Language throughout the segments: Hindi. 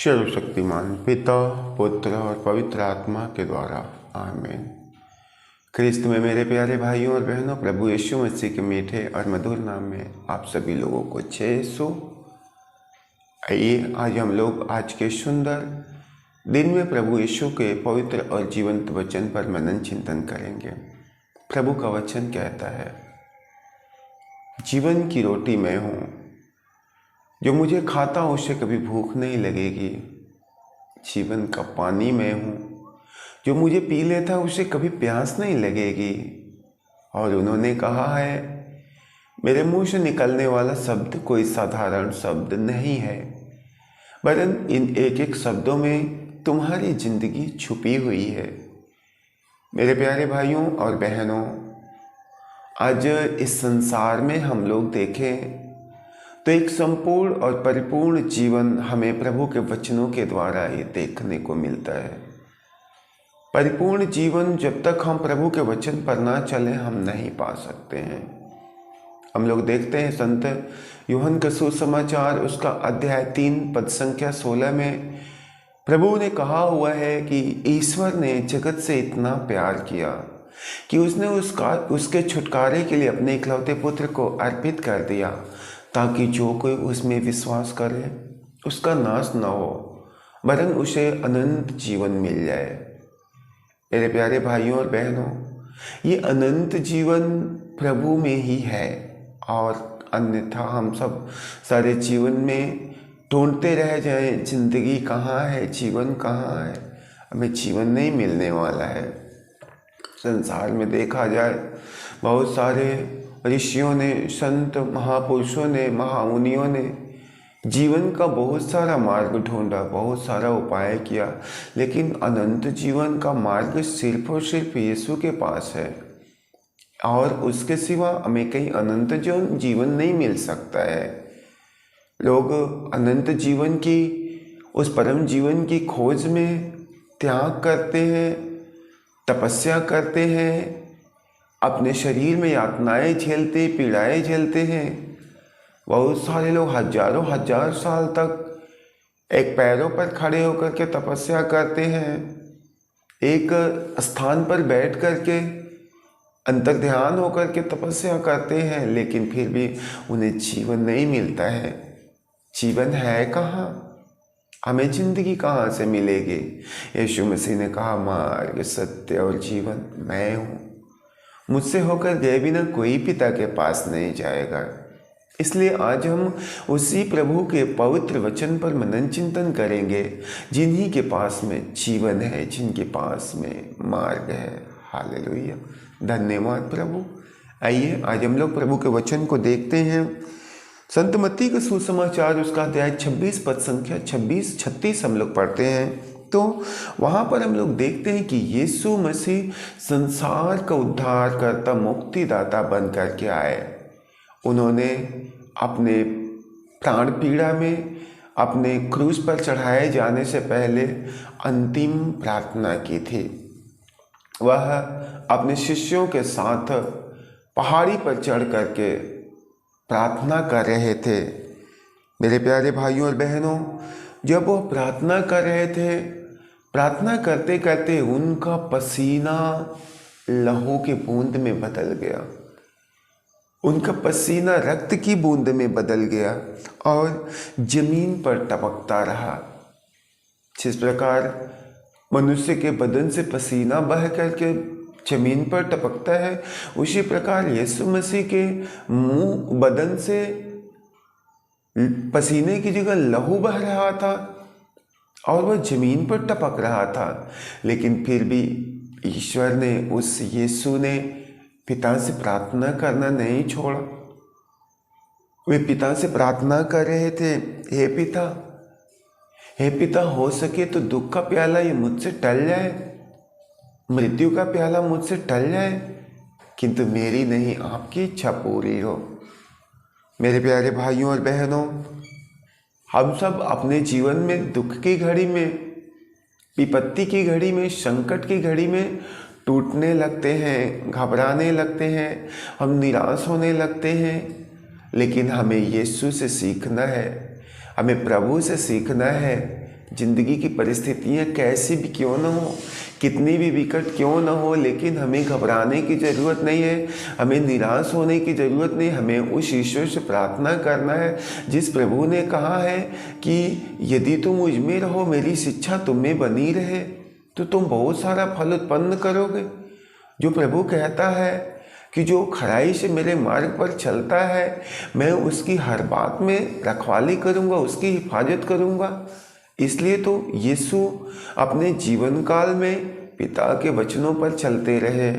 सर्वशक्तिमान पिता, पुत्र और पवित्र आत्मा के द्वारा आमीन। क्रिस्त में मेरे प्यारे भाइयों और बहनों, प्रभु यीशु मसीह के मीठे और मधुर नाम में आप सभी लोगों को जय यीशु। आइए आज हम लोग आज के सुंदर दिन में प्रभु यीशु के पवित्र और जीवंत वचन पर मनन चिंतन करेंगे। प्रभु का वचन कहता है, जीवन की रोटी मैं हूँ, जो मुझे खाता उसे कभी भूख नहीं लगेगी। जीवन का पानी मैं हूँ, जो मुझे पी लेता उसे कभी प्यास नहीं लगेगी। और उन्होंने कहा है, मेरे मुंह से निकलने वाला शब्द कोई साधारण शब्द नहीं है, वरन इन एक एक शब्दों में तुम्हारी जिंदगी छुपी हुई है। मेरे प्यारे भाइयों और बहनों, आज इस संसार में हम लोग देखें तो एक संपूर्ण और परिपूर्ण जीवन हमें प्रभु के वचनों के द्वारा ही देखने को मिलता है। परिपूर्ण जीवन जब तक हम प्रभु के वचन पर ना चलें हम नहीं पा सकते हैं। हम लोग देखते हैं संत यूहन्ना का सुसमाचार उसका अध्याय 3 पद संख्या 16 में प्रभु ने कहा हुआ है कि ईश्वर ने जगत से इतना प्यार किया कि उसने उसके छुटकारे के लिए अपने इकलौते पुत्र को अर्पित कर दिया, ताकि जो कोई उसमें विश्वास करे उसका नाश न हो, वरन उसे अनंत जीवन मिल जाए। मेरे प्यारे भाइयों और बहनों, ये अनंत जीवन प्रभु में ही है, और अन्यथा हम सब सारे जीवन में ढूंढते रह जाएं, जिंदगी कहाँ है, जीवन कहाँ है, हमें जीवन नहीं मिलने वाला है। संसार में देखा जाए बहुत सारे ऋषियों ने, संत महापुरुषों ने, महामुनियों ने जीवन का बहुत सारा मार्ग ढूंढा, बहुत सारा उपाय किया, लेकिन अनंत जीवन का मार्ग सिर्फ और सिर्फ यीशु के पास है, और उसके सिवा हमें कहीं अनंत जीवन नहीं मिल सकता है। लोग अनंत जीवन की, उस परम जीवन की खोज में त्याग करते हैं, तपस्या करते हैं, अपने शरीर में यातनाएं झेलते, पीड़ाएं झेलते हैं। बहुत सारे लोग हजारों हजार साल तक एक पैरों पर खड़े होकर के तपस्या करते हैं, एक स्थान पर बैठ करके अंतर्ध्यान होकर के तपस्या करते हैं, लेकिन फिर भी उन्हें जीवन नहीं मिलता है। जीवन है कहाँ? हमें जिंदगी कहाँ से मिलेगी? यीशु मसीह ने कहा, मार्ग, सत्य और जीवन मैं हूँ, मुझसे होकर गए बिना कोई पिता के पास नहीं जाएगा। इसलिए आज हम उसी प्रभु के पवित्र वचन पर मनन चिंतन करेंगे, जिन्हीं के पास में जीवन है, जिनके पास में मार्ग है। हालेलुया, धन्यवाद प्रभु। आइए आज हम लोग प्रभु के वचन को देखते हैं। संत मत्ती का सुसमाचार उसका अध्याय 26 पद संख्या 26-36 हम लोग पढ़ते हैं। तो वहाँ पर हम लोग देखते हैं कि यीशु मसीह संसार का उद्धार करता, मुक्तिदाता बन करके आए। उन्होंने अपने प्राण पीड़ा में, अपने क्रूस पर चढ़ाए जाने से पहले अंतिम प्रार्थना की थी। वह अपने शिष्यों के साथ पहाड़ी पर चढ़ करके प्रार्थना कर रहे थे। मेरे प्यारे भाइयों और बहनों, जब वो प्रार्थना कर रहे थे, प्रार्थना करते करते उनका पसीना लहू की बूंद में बदल गया, उनका पसीना रक्त की बूंद में बदल गया और जमीन पर टपकता रहा। जिस प्रकार मनुष्य के बदन से पसीना बह करके जमीन पर टपकता है, उसी प्रकार यीशु मसीह के मुंह, बदन से पसीने की जगह लहू बह रहा था और वह जमीन पर टपक रहा था। लेकिन फिर भी ईश्वर ने, उस यीशु ने पिता से प्रार्थना करना नहीं छोड़ा। वे पिता से प्रार्थना कर रहे थे, हे पिता, हो सके तो दुख का प्याला ये मुझसे टल जाए, मृत्यु का प्याला मुझसे टल जाए, किंतु मेरी नहीं आपकी इच्छा पूरी हो। मेरे प्यारे भाइयों और बहनों, हम सब अपने जीवन में दुख की घड़ी में, विपत्ति की घड़ी में, संकट की घड़ी में टूटने लगते हैं, घबराने लगते हैं, हम निराश होने लगते हैं। लेकिन हमें यीशु से सीखना है, हमें प्रभु से सीखना है जिंदगी की परिस्थितियाँ कैसी भी क्यों न हो, कितनी भी विकट क्यों न हो, लेकिन हमें घबराने की ज़रूरत नहीं है, हमें निराश होने की ज़रूरत नहीं। हमें उस ईश्वर से प्रार्थना करना है जिस प्रभु ने कहा है कि यदि तुम मुझ में रहो, मेरी शिक्षा तुम में बनी रहे, तो तुम बहुत सारा फल उत्पन्न करोगे। जो प्रभु कहता है कि जो खराई से मेरे मार्ग पर चलता है, मैं उसकी हर बात में रखवाली करूँगा, उसकी हिफाजत करूँगा। इसलिए तो यीशु अपने जीवन काल में पिता के वचनों पर चलते रहे,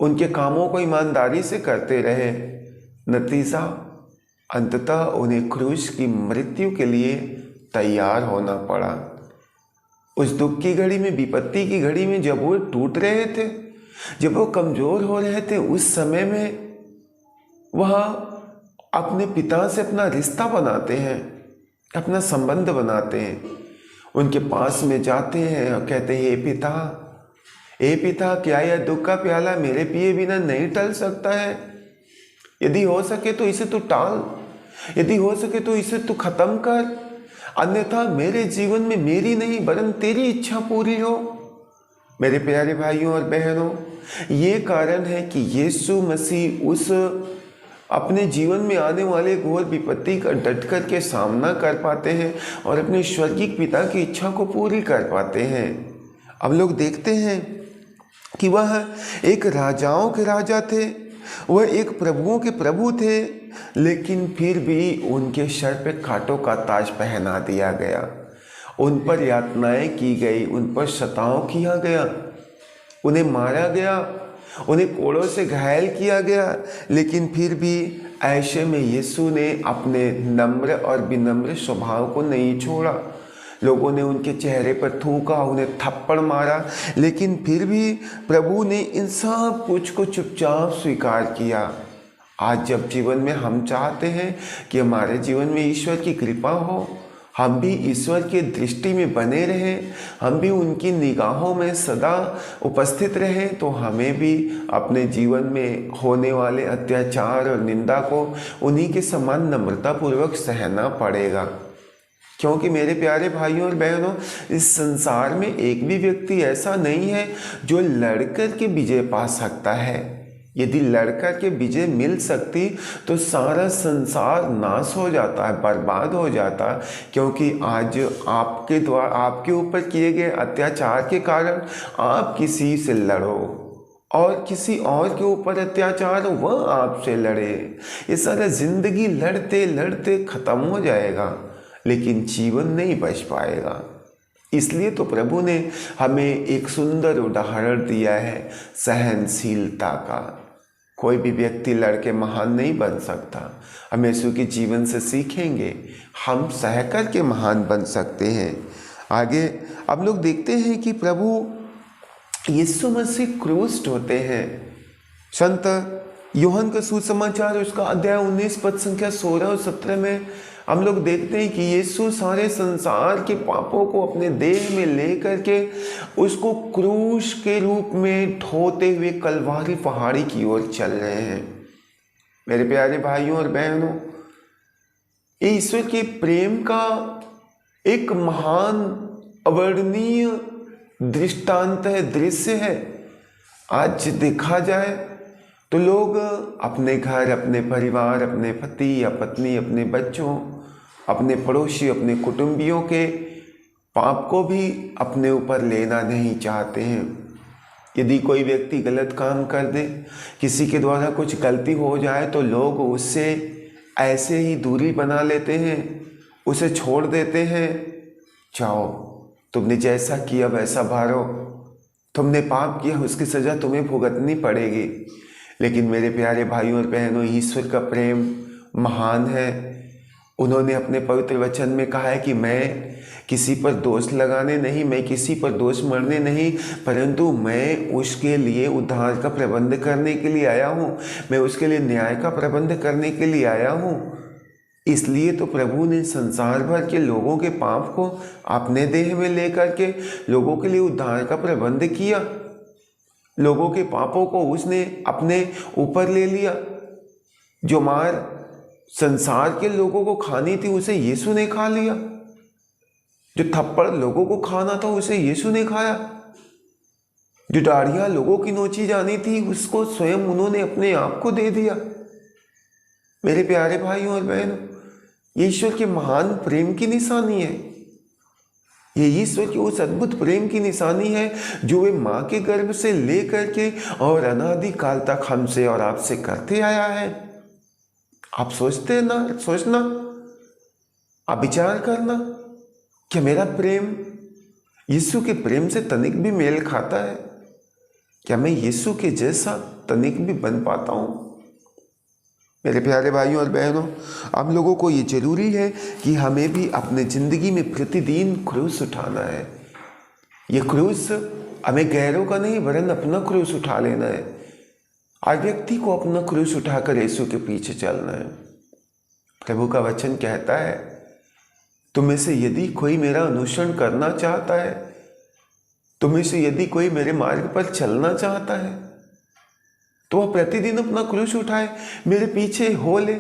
उनके कामों को ईमानदारी से करते रहे। नतीजा अंततः उन्हें क्रूस की मृत्यु के लिए तैयार होना पड़ा। उस दुख की घड़ी में, विपत्ति की घड़ी में, जब वो टूट रहे थे, जब वो कमजोर हो रहे थे, उस समय में वह अपने पिता से अपना रिश्ता बनाते हैं, अपना संबंध बनाते हैं। उनके पास में जाते हैं और कहते हैं, हे पिता, क्या यह दुख का प्याला मेरे पिए बिना नहीं टल सकता है? यदि हो सके तो इसे तू टाल, यदि हो सके तो इसे तू खत्म कर, अन्यथा मेरे जीवन में मेरी नहीं वरन तेरी इच्छा पूरी हो। मेरे प्यारे भाइयों और बहनों, ये कारण है कि यीशु मसीह उस अपने जीवन में आने वाले घोर विपत्ति का डट कर के सामना कर पाते हैं और अपने स्वर्गीय पिता की इच्छा को पूरी कर पाते हैं। अब लोग देखते हैं कि वह एक राजाओं के राजा थे, वह एक प्रभुओं के प्रभु थे, लेकिन फिर भी उनके सर पे कांटों का ताज पहना दिया गया, उन पर यातनाएं की गई, उन पर सताव किया गया, उन्हें मारा गया, उन्हें कोड़ों से घायल किया गया। लेकिन फिर भी ऐसे में यीशु ने अपने नम्र और विनम्र स्वभाव को नहीं छोड़ा। लोगों ने उनके चेहरे पर थूका, उन्हें थप्पड़ मारा, लेकिन फिर भी प्रभु ने इन सब कुछ को चुपचाप स्वीकार किया। आज जब जीवन में हम चाहते हैं कि हमारे जीवन में ईश्वर की कृपा हो, हम भी ईश्वर की दृष्टि में बने रहें, हम भी उनकी निगाहों में सदा उपस्थित रहें, तो हमें भी अपने जीवन में होने वाले अत्याचार और निंदा को उन्हीं के समान नम्रतापूर्वक सहना पड़ेगा। क्योंकि मेरे प्यारे भाइयों और बहनों, इस संसार में एक भी व्यक्ति ऐसा नहीं है जो लड़कर के विजय पा सकता है। यदि लड़कर के विजय मिल सकती तो सारा संसार नाश हो जाता है, बर्बाद हो जाता। क्योंकि आज आपके द्वारा आपके ऊपर किए गए अत्याचार के कारण आप किसी से लड़ो और किसी और के ऊपर अत्याचार वह आपसे लड़े, ये सारा जिंदगी लड़ते लड़ते खत्म हो जाएगा, लेकिन जीवन नहीं बच पाएगा। इसलिए तो प्रभु ने हमें एक सुंदर उदाहरण दिया है सहनशीलता का। कोई भी व्यक्ति लड़के महान नहीं बन सकता। हम यीशु के जीवन से सीखेंगे, हम सहकर के महान बन सकते हैं। आगे अब लोग देखते हैं कि प्रभु यीशु मसीह क्रूस्ड होते हैं। संत यूहन्ना का सुसमाचार उसका अध्याय 19 पद संख्या 16 और 17 में हम लोग देखते हैं कि यीशु सारे संसार के पापों को अपने देह में ले करके उसको क्रूस के रूप में ढोते हुए कलवारी पहाड़ी की ओर चल रहे हैं। मेरे प्यारे भाइयों और बहनों, ईश्वर के प्रेम का एक महान अवर्णनीय दृष्टांत है, दृश्य है। आज देखा जाए तो लोग अपने घर, अपने परिवार, अपने पति या पत्नी, अपने बच्चों, अपने पड़ोसी, अपने कुटुंबियों के पाप को भी अपने ऊपर लेना नहीं चाहते हैं। यदि कोई व्यक्ति गलत काम कर दे, किसी के द्वारा कुछ गलती हो जाए, तो लोग उससे ऐसे ही दूरी बना लेते हैं, उसे छोड़ देते हैं। जाओ, तुमने जैसा किया वैसा भरो, तुमने पाप किया उसकी सज़ा तुम्हें भुगतनी पड़ेगी। लेकिन मेरे प्यारे भाइयों और बहनों, ईश्वर का प्रेम महान है। उन्होंने अपने पवित्र वचन में कहा है कि मैं किसी पर दोष लगाने नहीं, मैं किसी पर दोष मरने नहीं, परंतु मैं उसके लिए उद्धार का प्रबंध करने के लिए आया हूँ, मैं उसके लिए न्याय का प्रबंध करने के लिए आया हूँ। इसलिए तो प्रभु ने संसार भर के लोगों के पाप को अपने देह में लेकर के लोगों के लिए उद्धार का प्रबंध किया। लोगों के पापों को उसने अपने ऊपर ले लिया। जो मार संसार के लोगों को खानी थी उसे यीशु ने खा लिया। जो थप्पड़ लोगों को खाना था उसे यीशु ने खाया। जो दाढ़ियां लोगों की नोची जानी थी उसको स्वयं उन्होंने अपने आप को दे दिया। मेरे प्यारे भाइयों और बहनों, ये ईश्वर के महान प्रेम की निशानी है। ये ईश्वर की उस अद्भुत प्रेम की निशानी है जो वे माँ के गर्भ से लेकर के और अनादि काल तक हमसे और आपसे करते आया है। आप सोचते ना, सोचना, आप विचार करना, क्या मेरा प्रेम यीशु के प्रेम से तनिक भी मेल खाता है? क्या मैं यीशु के जैसा तनिक भी बन पाता हूँ? मेरे प्यारे भाइयों और बहनों, हम लोगों को ये जरूरी है कि हमें भी अपने ज़िंदगी में प्रतिदिन क्रूस उठाना है। ये क्रूस हमें गैरों का नहीं वरन अपना क्रूस उठा लेना है। हर व्यक्ति को अपना क्रूस उठाकर यीशु के पीछे चलना है। प्रभु का वचन कहता है, तुम में से यदि कोई मेरा अनुसरण करना चाहता है, तुम में से यदि कोई मेरे मार्ग पर चलना चाहता है, तो वह प्रतिदिन अपना क्रूस उठाए, मेरे पीछे हो ले।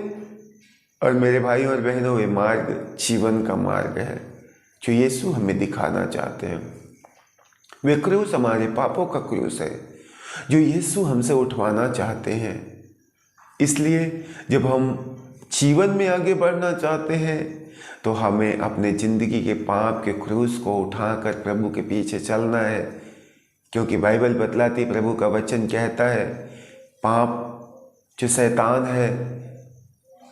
और मेरे भाइयों और बहनों, ये मार्ग जीवन का मार्ग है जो यीशु हमें दिखाना चाहते हैं। वे क्रूस हमारे पापों का क्रूस है जो यीशु हमसे उठवाना चाहते हैं। इसलिए जब हम जीवन में आगे बढ़ना चाहते हैं तो हमें अपने ज़िंदगी के पाप के क्रूस को उठाकर प्रभु के पीछे चलना है, क्योंकि बाइबल बतलाती, प्रभु का वचन कहता है, पाप जो शैतान है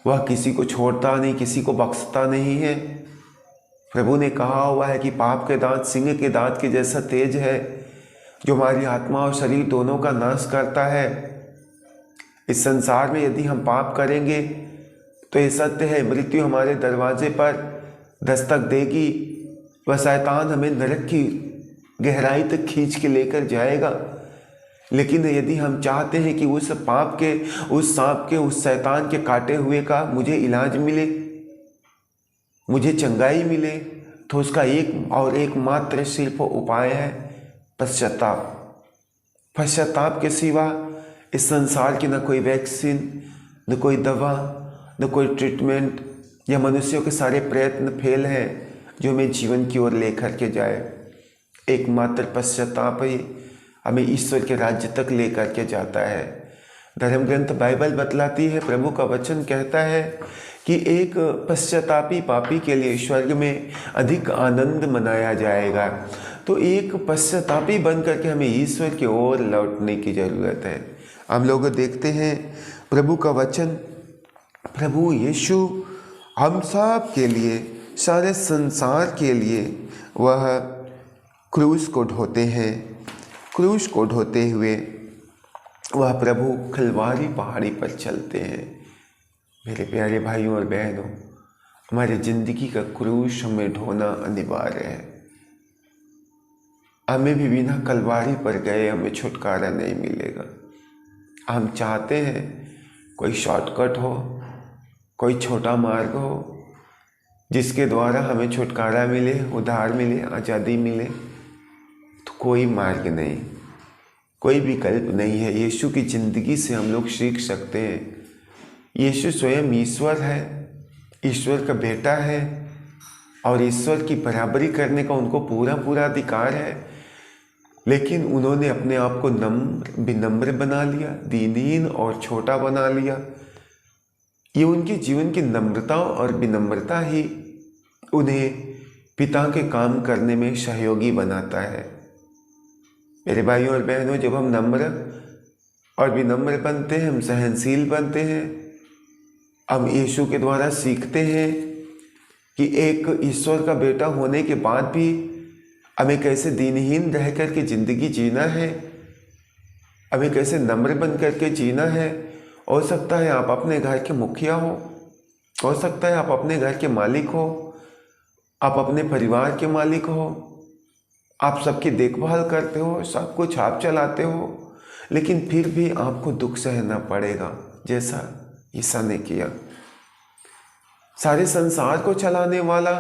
वह किसी को छोड़ता नहीं, किसी को बख्शता नहीं है। प्रभु ने कहा हुआ है कि पाप के दांत सिंह के दांत के जैसा तेज है जो हमारी आत्मा और शरीर दोनों का नाश करता है। इस संसार में यदि हम पाप करेंगे तो ये सत्य है, मृत्यु हमारे दरवाजे पर दस्तक देगी। वह शैतान हमें नरक की गहराई तक खींच के लेकर जाएगा। लेकिन यदि हम चाहते हैं कि उस पाप के, उस सांप के, उस शैतान के काटे हुए का मुझे इलाज मिले, मुझे चंगाई मिले, तो उसका एक और एकमात्र सिर्फ उपाय है पश्चाताप। पश्चाताप के सिवा इस संसार की न कोई वैक्सीन, न कोई दवा, न कोई ट्रीटमेंट, या मनुष्यों के सारे प्रयत्न फेल हैं जो हमें जीवन की ओर लेकर के जाए। एकमात्र पश्चाताप ही हमें ईश्वर के राज्य तक लेकर के जाता है। धर्म ग्रंथ बाइबल बतलाती है, प्रभु का वचन कहता है कि एक पश्चातापी पापी के लिए स्वर्ग में अधिक आनंद मनाया जाएगा। तो एक पश्चातापी बन करके हमें ईश्वर की ओर लौटने की ज़रूरत है। हम लोग देखते हैं प्रभु का वचन, प्रभु यीशु हम सब के लिए, सारे संसार के लिए वह क्रूस को ढोते हैं। क्रूस को ढोते हुए वह प्रभु कलवारी पहाड़ी पर चलते हैं। मेरे प्यारे भाइयों और बहनों, हमारी ज़िंदगी का क्रूस हमें ढोना अनिवार्य है। हमें भी बिना कलवारी पर गए हमें छुटकारा नहीं मिलेगा। हम चाहते हैं कोई शॉर्टकट हो, कोई छोटा मार्ग हो जिसके द्वारा हमें छुटकारा मिले, उद्धार मिले, आज़ादी मिले, तो कोई मार्ग नहीं, कोई विकल्प नहीं है। यीशु की ज़िंदगी से हम लोग सीख सकते हैं। यीशु स्वयं ईश्वर है, ईश्वर का बेटा है, और ईश्वर की बराबरी करने का उनको पूरा पूरा अधिकार है। लेकिन उन्होंने अपने आप को विनम्र बना लिया, दीनहीन और छोटा बना लिया। ये उनके जीवन की नम्रता और विनम्रता ही उन्हें पिता के काम करने में सहयोगी बनाता है। मेरे भाइयों और बहनों, जब हम नम्र और विनम्र बनते हैं, हम सहनशील बनते हैं, हम यीशु के द्वारा सीखते हैं कि एक ईश्वर का बेटा होने के बाद भी हमें कैसे दीनहीन रह कर के ज़िंदगी जीना है, हमें कैसे नम्र बन कर के जीना है। हो सकता है आप अपने घर के मुखिया हो सकता है आप अपने घर के मालिक हो, आप अपने परिवार के मालिक हो, आप सबकी देखभाल करते हो, सब कुछ आप चलाते हो, लेकिन फिर भी आपको दुख सहना पड़ेगा जैसा ईसा ने किया। सारे संसार को चलाने वाला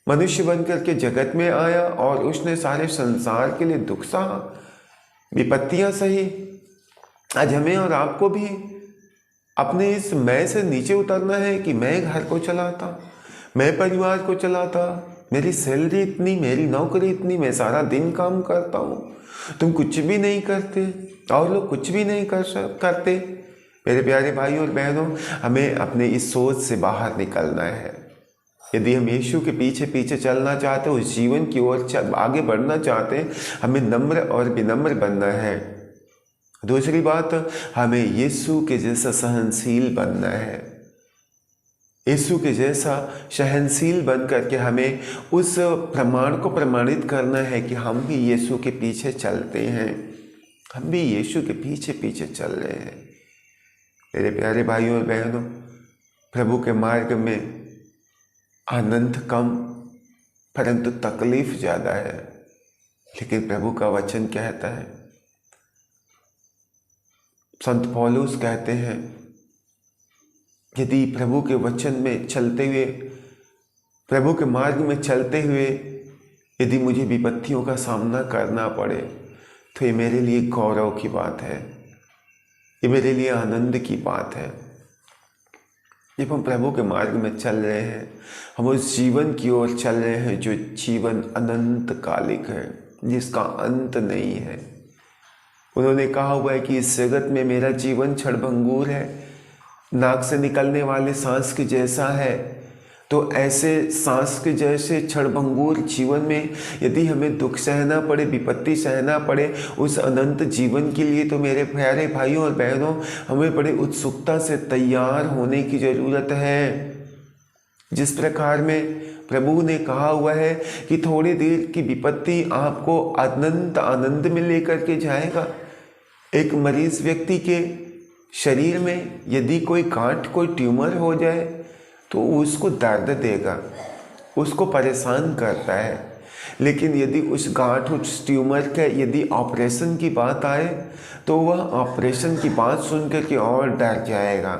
मनुष्य बनकर के जगत में आया और उसने सारे संसार के लिए दुख सहा, विपत्तियां सही। आज हमें और आपको भी अपने इस मैं से नीचे उतरना है कि मैं घर को चलाता, मैं परिवार को चलाता, मेरी सैलरी इतनी, मेरी नौकरी इतनी, मैं सारा दिन काम करता हूँ, तुम कुछ भी नहीं करते और लोग कुछ भी नहीं करते। मेरे प्यारे भाई और बहनों, हमें अपने इस सोच से बाहर निकलना है। यदि हम यीशु के पीछे पीछे चलना चाहते हैं, उस जीवन की ओर आगे बढ़ना चाहते हैं, हमें नम्र और विनम्र बनना है। दूसरी बात, हमें यीशु के जैसा सहनशील बनना है। यीशु के जैसा सहनशील बन करके हमें उस प्रमाण को प्रमाणित करना है कि हम भी यीशु के पीछे चलते हैं, हम भी यीशु के पीछे पीछे चल रहे हैं। मेरे प्यारे भाइयों और बहनों, प्रभु के मार्ग में आनंद कम परंतु तकलीफ ज़्यादा है। लेकिन प्रभु का वचन कहता है, संत पौलुस कहते हैं, यदि प्रभु के वचन में चलते हुए, प्रभु के मार्ग में चलते हुए यदि मुझे विपत्तियों का सामना करना पड़े तो ये मेरे लिए गौरव की बात है, ये मेरे लिए आनंद की बात है। जब हम प्रभु के मार्ग में चल रहे हैं, हम उस जीवन की ओर चल रहे हैं जो जीवन अनंत कालिक है, जिसका अंत नहीं है। उन्होंने कहा हुआ है कि इस जगत में मेरा जीवन क्षणभंगुर है, नाक से निकलने वाले सांस के जैसा है। तो ऐसे सांस के जैसे क्षणभंगुर जीवन में यदि हमें दुख सहना पड़े, विपत्ति सहना पड़े, उस अनंत जीवन के लिए तो मेरे प्यारे भाइयों और बहनों, हमें बड़े उत्सुकता से तैयार होने की ज़रूरत है। जिस प्रकार में प्रभु ने कहा हुआ है कि थोड़ी देर की विपत्ति आपको अनंत आनंद में लेकर के जाएगा। एक मरीज व्यक्ति के शरीर में यदि कोई गांठ, कोई ट्यूमर हो जाए तो उसको दर्द देगा, उसको परेशान करता है। लेकिन यदि उस गांठ, उस ट्यूमर के यदि ऑपरेशन की बात आए तो वह ऑपरेशन की बात सुन कर के और डर जाएगा,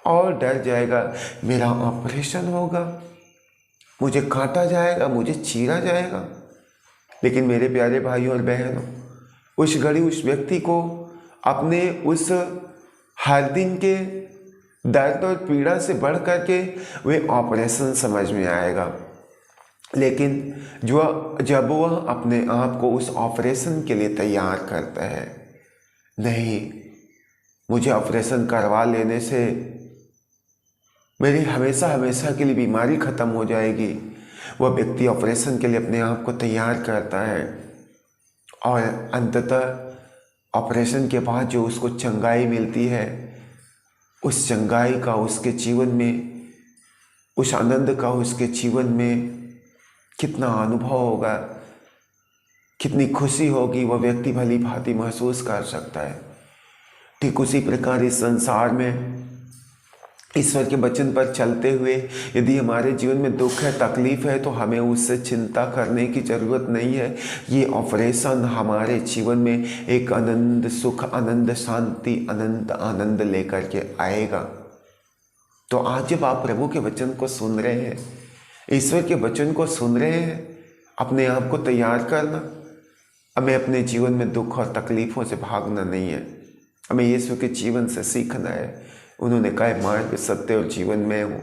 और डर जाएगा, मेरा ऑपरेशन होगा, मुझे काटा जाएगा, मुझे चीरा जाएगा। लेकिन मेरे प्यारे भाइयों और बहनों, उस घड़ी उस व्यक्ति को अपने उस हर दिन के दर्द और पीड़ा से बढ़ करके वे ऑपरेशन समझ में आएगा। लेकिन जब वह अपने आप को उस ऑपरेशन के लिए तैयार करता है, नहीं, मुझे ऑपरेशन करवा लेने से मेरी हमेशा हमेशा के लिए बीमारी ख़त्म हो जाएगी, वह व्यक्ति ऑपरेशन के लिए अपने आप को तैयार करता है और अंततः ऑपरेशन के बाद जो उसको चंगाई मिलती है, उस चंगाई का उसके जीवन में, उस आनंद का उसके जीवन में कितना अनुभव होगा, कितनी खुशी होगी, वह व्यक्ति भली भांति महसूस कर सकता है। ठीक उसी प्रकार इस संसार में ईश्वर के वचन पर चलते हुए यदि हमारे जीवन में दुख है, तकलीफ है, तो हमें उससे चिंता करने की ज़रूरत नहीं है। ये ऑपरेशन हमारे जीवन में एक आनंद, सुख, आनंद, शांति, अनंत आनंद लेकर के आएगा। तो आज जब आप प्रभु के वचन को सुन रहे हैं, ईश्वर के वचन को सुन रहे हैं, अपने आप को तैयार करना। हमें अपने जीवन में दुख और तकलीफ़ों से भागना नहीं है, हमें यीशु के जीवन से सीखना है। उन्होंने कहा, मार्ग, सत्य और जीवन मैं हूँ।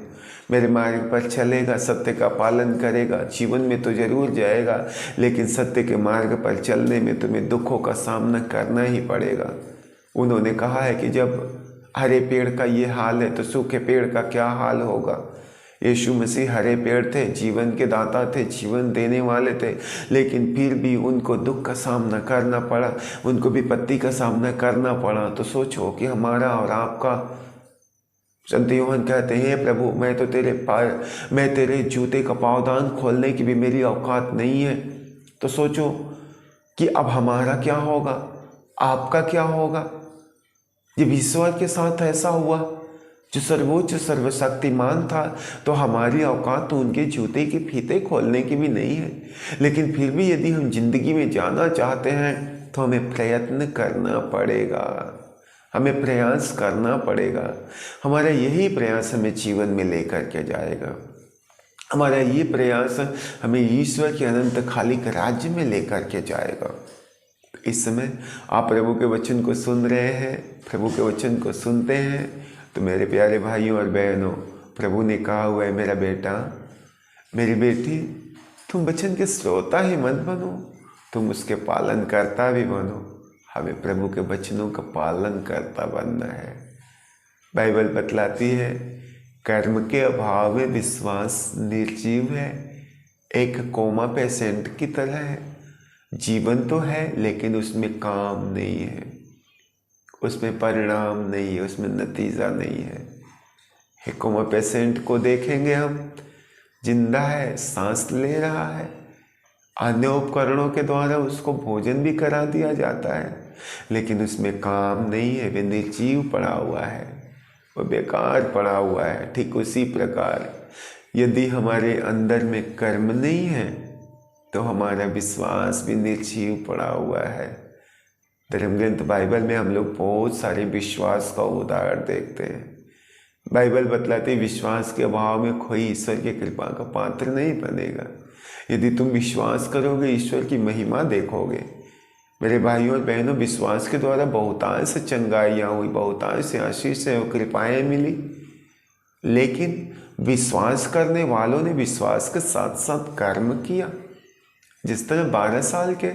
मेरे मार्ग पर चलेगा, सत्य का पालन करेगा, जीवन में तो जरूर जाएगा, लेकिन सत्य के मार्ग पर चलने में तुम्हें दुखों का सामना करना ही पड़ेगा। उन्होंने कहा है कि जब हरे पेड़ का ये हाल है तो सूखे पेड़ का क्या हाल होगा। यीशु मसीह हरे पेड़ थे, जीवन के दाता थे, जीवन देने वाले थे, लेकिन फिर भी उनको दुख का सामना करना पड़ा, उनको विपत्ति का सामना करना पड़ा। तो सोचो कि हमारा और आपका, संत यूहन्ना कहते हैं, प्रभु मैं तेरे जूते का पावदान खोलने की भी मेरी औकात नहीं है। तो सोचो कि अब हमारा क्या होगा, आपका क्या होगा। जब ईश्वर के साथ ऐसा हुआ, जो सर्वोच्च सर्वशक्तिमान था, तो हमारी औकात तो उनके जूते के फीते खोलने की भी नहीं है। लेकिन फिर भी यदि हम जिंदगी में जाना चाहते हैं तो हमें प्रयत्न करना पड़ेगा, हमें प्रयास करना पड़ेगा। हमारा यही प्रयास हमें जीवन में लेकर के जाएगा। हमारा ये प्रयास हमें ईश्वर के अनंत खालिक राज्य में लेकर के जाएगा। इस समय आप प्रभु के वचन को सुन रहे हैं, प्रभु के वचन को सुनते हैं, तो मेरे प्यारे भाइयों और बहनों, प्रभु ने कहा हुआ है, मेरा बेटा, मेरी बेटी, तुम वचन के श्रोता ही मत बनो, तुम उसके पालन करता भी बनो। हमें प्रभु के वचनों का पालन करता बनना है। बाइबल बतलाती है कर्म के अभाव में विश्वास निर्जीव है, एक कोमा पेशेंट की तरह है। जीवन तो है लेकिन उसमें काम नहीं है, उसमें परिणाम नहीं है, उसमें नतीजा नहीं है। एक कोमा पेशेंट को देखेंगे हम, जिंदा है, सांस ले रहा है, अन्य उपकरणों के द्वारा उसको भोजन भी करा दिया जाता है, लेकिन उसमें काम नहीं है, वे निर्जीव पड़ा हुआ है, वो बेकार पड़ा हुआ है। ठीक उसी प्रकार यदि हमारे अंदर में कर्म नहीं है तो हमारा विश्वास भी निर्जीव पड़ा हुआ है। धर्म ग्रंथ बाइबल में हम लोग बहुत सारे विश्वास का उदाहरण देखते हैं। बाइबल बतलाती विश्वास के अभाव में कोई ईश्वर की कृपा का पात्र नहीं बनेगा। यदि तुम विश्वास करोगे ईश्वर की महिमा देखोगे। मेरे भाइयों और बहनों, विश्वास के द्वारा बहुतांश चंगाइयाँ हुई, बहुतांश आशीषें और कृपाएँ मिली, लेकिन विश्वास करने वालों ने विश्वास के साथ साथ कर्म किया। जिस तरह 12 साल के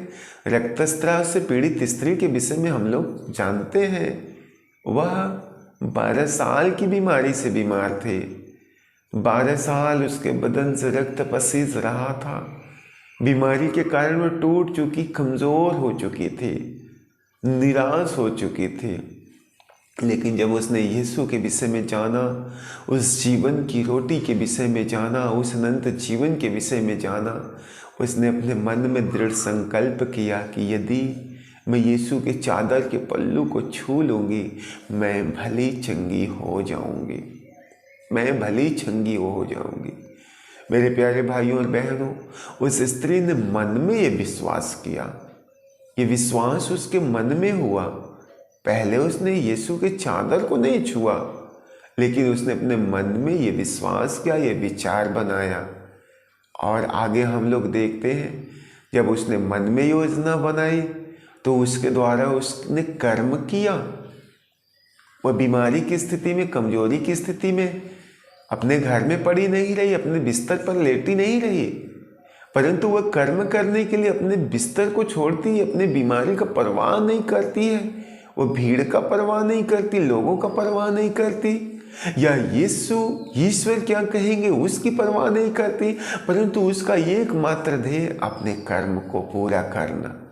रक्तस्राव से पीड़ित स्त्री के विषय में हम लोग जानते हैं, वह 12 साल की बीमारी से बीमार थे। 12 साल उसके बदन से रक्त पसीज रहा था। बीमारी के कारण वह टूट चुकी, कमजोर हो चुकी थी, निराश हो चुकी थी। लेकिन जब उसने यीशु के विषय में जाना, उस जीवन की रोटी के विषय में जाना, उस अनंत जीवन के विषय में जाना, उसने अपने मन में दृढ़ संकल्प किया कि यदि मैं यीशु के चादर के पल्लू को छू लूँगी, मैं भली चंगी हो जाऊँगी, मैं भली चंगी हो जाऊँगी। मेरे प्यारे भाइयों और बहनों, उस स्त्री ने मन में ये विश्वास किया। ये विश्वास उसके मन में हुआ। पहले उसने यीशु के चादर को नहीं छुआ, लेकिन उसने अपने मन में ये विश्वास किया, ये विचार बनाया। और आगे हम लोग देखते हैं, जब उसने मन में योजना बनाई तो उसके द्वारा उसने कर्म किया। वह बीमारी की स्थिति में, कमजोरी की स्थिति में अपने घर में पड़ी नहीं रही, अपने बिस्तर पर लेटी नहीं रही, परंतु वह कर्म करने के लिए अपने बिस्तर को छोड़ती है, अपनी बीमारी का परवाह नहीं करती है, वो भीड़ का परवाह नहीं करती, लोगों का परवाह नहीं करती, या यीशु ईश्वर क्या कहेंगे उसकी परवाह नहीं करती, परंतु उसका एकमात्र ध्येय अपने कर्म को पूरा करना।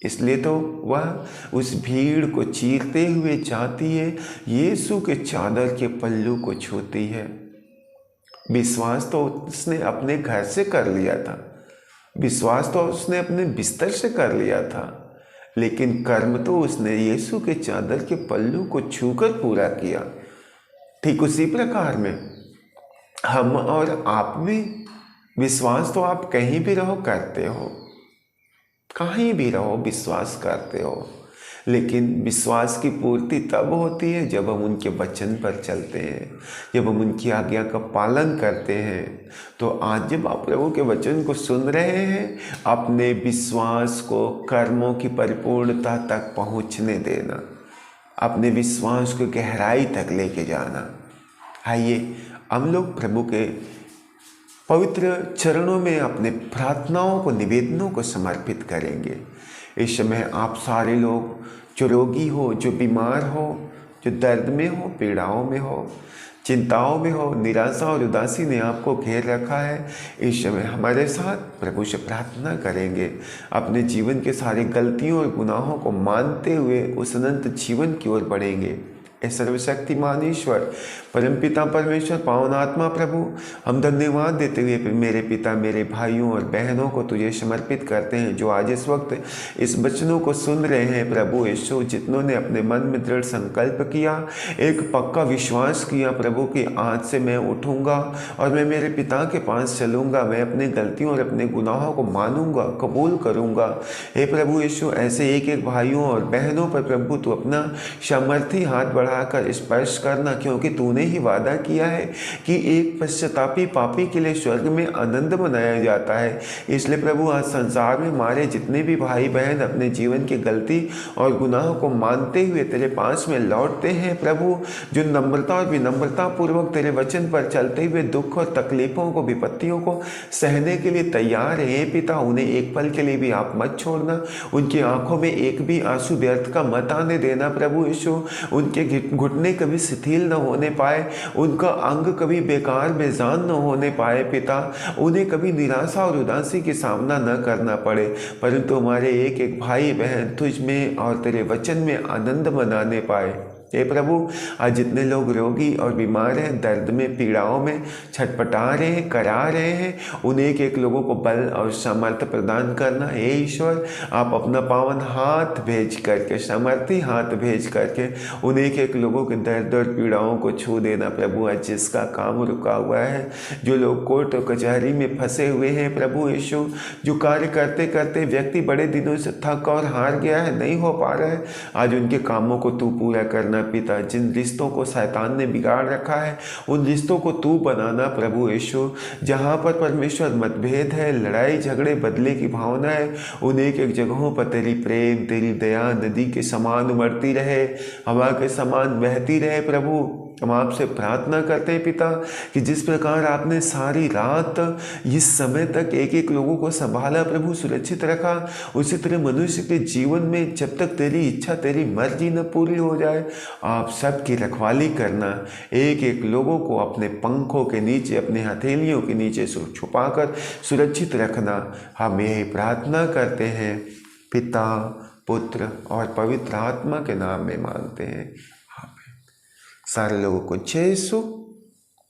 इसलिए तो वह उस भीड़ को चीरते हुए जाती है, यीशु के चादर के पल्लू को छूती है। विश्वास तो उसने अपने घर से कर लिया था, विश्वास तो उसने अपने बिस्तर से कर लिया था, लेकिन कर्म तो उसने यीशु के चादर के पल्लू को छूकर पूरा किया। ठीक उसी प्रकार में हम और आप भी, विश्वास तो आप कहीं भी रहो करते हो, कहीं भी रहो विश्वास करते हो, लेकिन विश्वास की पूर्ति तब होती है जब हम उनके वचन पर चलते हैं, जब हम उनकी आज्ञा का पालन करते हैं। तो आज जब आप प्रभु के वचन को सुन रहे हैं, अपने विश्वास को कर्मों की परिपूर्णता तक पहुंचने देना, अपने विश्वास को गहराई तक लेके जाना। आइए हम लोग प्रभु के पवित्र चरणों में अपने प्रार्थनाओं को, निवेदनों को समर्पित करेंगे। इस समय आप सारे लोग जो रोगी हो, जो बीमार हो, जो दर्द में हो, पीड़ाओं में हो, चिंताओं में हो, निराशा और उदासी ने आपको घेर रखा है, इस समय हमारे साथ प्रभु से प्रार्थना करेंगे। अपने जीवन के सारे गलतियों और गुनाहों को मानते हुए उस अनंत जीवन की ओर बढ़ेंगे। सर्वशक्तिमान ईश्वर, परमपिता परमेश्वर, पावन आत्मा प्रभु, हम धन्यवाद देते हुए मेरे पिता, मेरे भाइयों और बहनों को तुझे समर्पित करते हैं, जो आज इस वक्त इस वचनों को सुन रहे हैं। प्रभु यीशु, जितनों ने अपने मन में दृढ़ संकल्प किया, एक पक्का विश्वास किया प्रभु कि आज से मैं उठूंगा और मैं मेरे पिता के पास चलूंगा, मैं अपने गलतियों और अपने गुनाहों को मानूंगा, कबूल करूंगा। हे प्रभु यीशु, ऐसे एक एक भाइयों और बहनों पर प्रभु तू अपना सामर्थी हाथ बढ़ा बढ़ाकर स्पर्श करना, क्योंकि तूने ही वादा किया है कि एक पश्चातापी पापी के लिए स्वर्ग में आनंद मनाया जाता है। इसलिए प्रभु आज संसार में हमारे जितने भी भाई बहन अपने जीवन की गलती और गुनाहों को मानते हुए तेरे पास में लौटते हैं प्रभु, जो नम्रता और विनम्रता पूर्वक तेरे वचन पर चलते हुए दुख और तकलीफों को, विपत्तियों को सहने के लिए तैयार है पिता, उन्हें एक पल के लिए भी आप मत छोड़ना। उनकी आंखों में एक भी आंसू व्यर्थ का मत आने देना प्रभु यीशु। उनके घुटने कभी शिथिल न होने पाए, उनका अंग कभी बेकार बेजान न होने पाए पिता, उन्हें कभी निराशा और उदासी की सामना न करना पड़े, परंतु हमारे एक एक भाई बहन तुझ में और तेरे वचन में आनंद मनाने पाए। हे प्रभु, आज जितने लोग रोगी और बीमार हैं, दर्द में, पीड़ाओं में छटपटा रहे हैं, करा रहे हैं, उन्हें एक एक लोगों को बल और सामर्थ्य प्रदान करना। हे ईश्वर, आप अपना पावन हाथ भेज करके, सामर्थी हाथ भेज करके उन्हें एक एक लोगों के दर्द और पीड़ाओं को छू देना प्रभु। आज जिसका काम रुका हुआ है, जो लोग कोर्ट और कचहरी में फंसे हुए हैं प्रभु यीशु, जो कार्य करते करते व्यक्ति बड़े दिनों से थक और हार गया है, नहीं हो पा रहा है, आज उनके कामों को तू पूरा करना पिता। जिन रिश्तों को शैतान ने बिगाड़ रखा है, उन रिश्तों को तू बनाना प्रभु यीशु। जहाँ पर परमेश्वर मतभेद है, लड़ाई झगड़े, बदले की भावना है, उन एक एक जगहों पर तेरी प्रेम, तेरी दया नदी के समान उमड़ती रहे, हवा के समान बहती रहे प्रभु। हम आपसे प्रार्थना करते हैं पिता कि जिस प्रकार आपने सारी रात इस समय तक एक एक लोगों को संभाला प्रभु, सुरक्षित रखा, उसी तरह मनुष्य के जीवन में जब तक तेरी इच्छा, तेरी मर्जी न पूरी हो जाए, आप सबकी रखवाली करना। एक एक लोगों को अपने पंखों के नीचे, अपने हथेलियों के नीचे छुपाकर सुरक्षित रखना। हम यही प्रार्थना करते हैं पिता, पुत्र और पवित्र आत्मा के नाम में मांगते हैं। सारे लोगों को जय यीशु।